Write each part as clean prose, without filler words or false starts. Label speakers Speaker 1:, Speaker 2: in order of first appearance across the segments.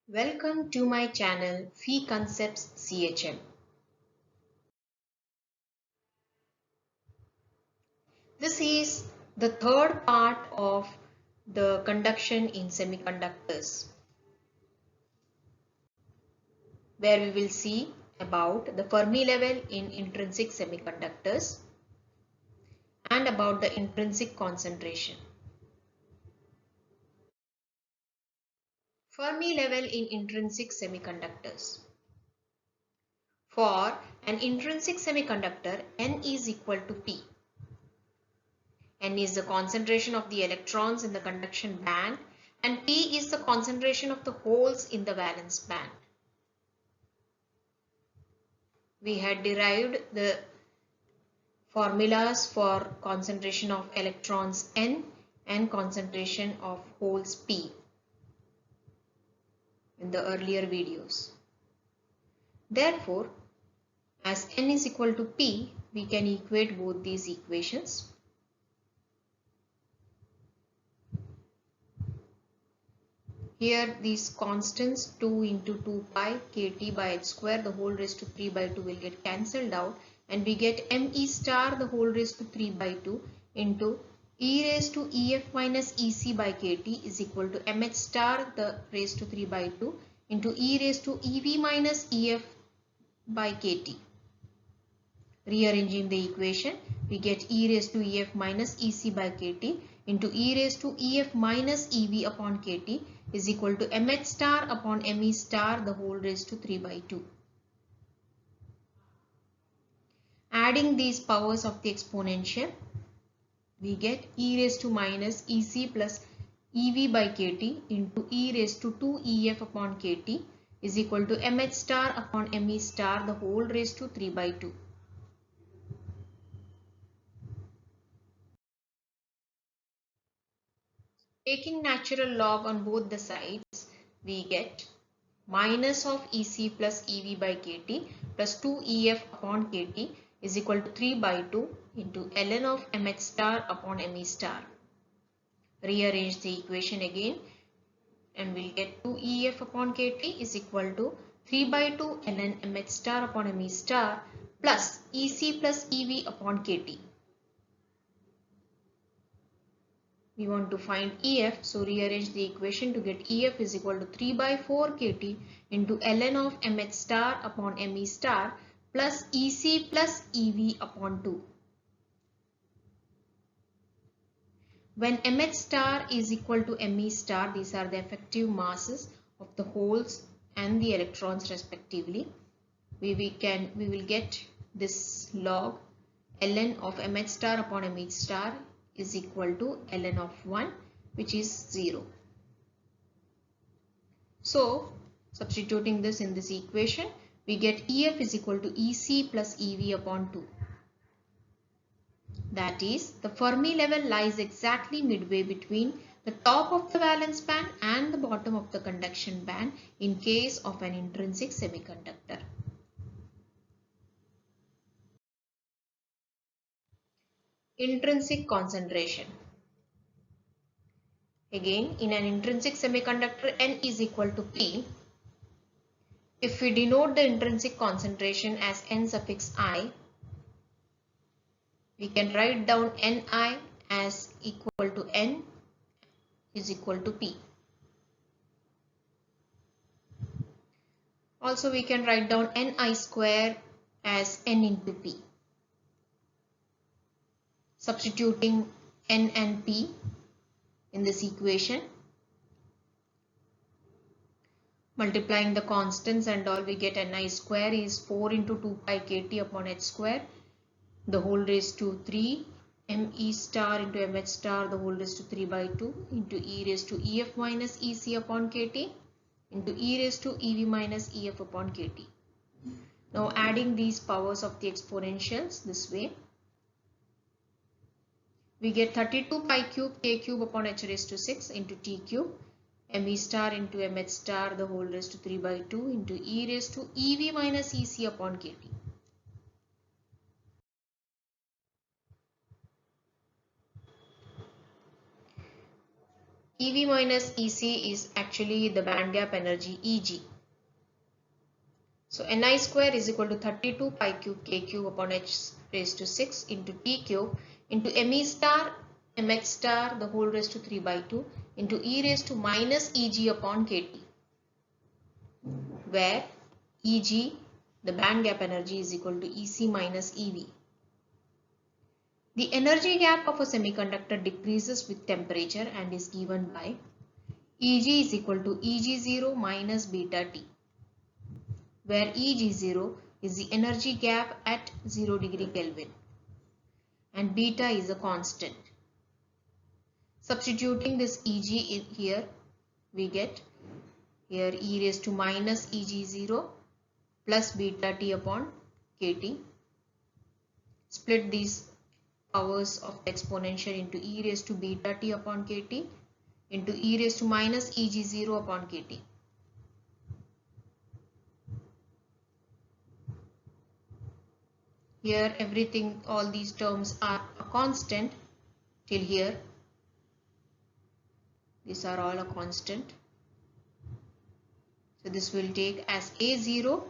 Speaker 1: Welcome to my channel Phi Concepts CHM. This is the third part of the conduction in semiconductors, where we will see about the Fermi level in intrinsic semiconductors and about the intrinsic concentration. Fermi level in intrinsic semiconductors. For an intrinsic semiconductor, N is equal to P. N is the concentration of the electrons in the conduction band and P is the concentration of the holes in the valence band. We had derived the formulas for concentration of electrons N and concentration of holes P in the earlier videos. Therefore, as N is equal to P, we can equate both these equations. Here these constants 2 into 2 pi kt by h square the whole raised to 3 by 2 will get cancelled out and we get me star the whole raised to 3 by 2 into e raised to ef minus ec by kt is equal to mh star the raised to 3 by 2 into e raised to ev minus ef by kt. Rearranging the equation, we get e raised to ef minus ec by kt into e raised to ef minus ev upon kt is equal to mh star upon me star the whole raised to 3 by 2. Adding these powers of the exponential, we get e raised to minus ec plus ev by kt into e raised to 2ef upon kt is equal to mh star upon me star the whole raised to 3 by 2. Taking natural log on both the sides, we get minus of Ec plus Ev by Kt plus 2Ef upon Kt is equal to 3 by 2 into ln of mh star upon me star. Rearrange the equation again and we'll get 2Ef upon Kt is equal to 3 by 2 ln mh star upon me star plus Ec plus Ev upon Kt. We want to find EF, so rearrange the equation to get EF is equal to 3 by 4 kT into ln of mh star upon me star plus EC plus EV upon 2. When mh star is equal to me star, these are the effective masses of the holes and the electrons respectively. We will get this log ln of mh star upon mh star is equal to ln of 1, which is 0. So substituting this in this equation, we get EF is equal to EC plus EV upon 2. That is, the Fermi level lies exactly midway between the top of the valence band and the bottom of the conduction band in case of an intrinsic semiconductor. Intrinsic concentration. Again, in an intrinsic semiconductor, N is equal to P. If we denote the intrinsic concentration as N suffix I, we can write down Ni as equal to N is equal to P. Also, we can write down Ni square as N into P. Substituting N and P in this equation, multiplying the constants and all, we get Ni square is 4 into 2 pi kt upon h square the whole raised to 3 me star into mh star the whole raised to 3 by 2 into e raised to ef minus ec upon kt into e raised to ev minus ef upon kt. Now adding these powers of the exponentials this way, we get 32 pi cube k cube upon h raised to 6 into t cube me star into mh star the whole raised to 3 by 2 into e raised to ev minus ec upon kt. EV minus EC is actually the band gap energy EG. So Ni square is equal to 32 pi cube k cube upon h raised to 6 into T cube into Me star Mh star the whole raised to 3 by 2 into E raised to minus Eg upon Kt, where Eg, the band gap energy, is equal to Ec minus Ev. The energy gap of a semiconductor decreases with temperature and is given by Eg is equal to Eg0 minus beta T, where Eg0 is the energy gap at 0 degree Kelvin and beta is a constant. Substituting this Eg in here, we get here E raised to minus Eg0 plus beta T upon Kt. Split these powers of the exponential into E raised to beta T upon Kt into E raised to minus Eg0 upon Kt. Here everything, all these terms are a constant till here. These are all a constant. So this will take as A0.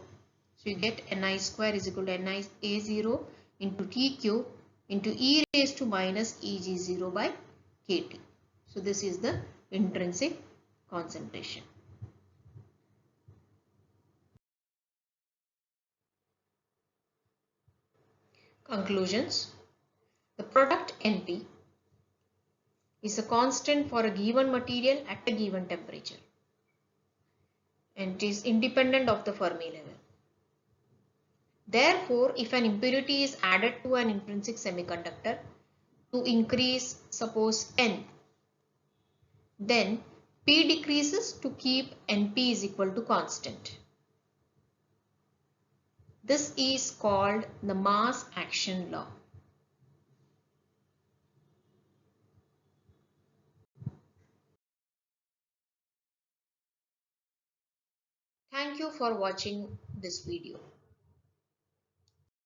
Speaker 1: So you get Ni square is equal to Ni A0 into T cube into E raised to minus Eg0 by Kt. So this is the intrinsic concentration. Conclusions. The product Np is a constant for a given material at a given temperature and it is independent of the Fermi level. Therefore, if an impurity is added to an intrinsic semiconductor to increase, suppose N, then P decreases to keep Np is equal to constant. This is called the mass action law. Thank you for watching this video.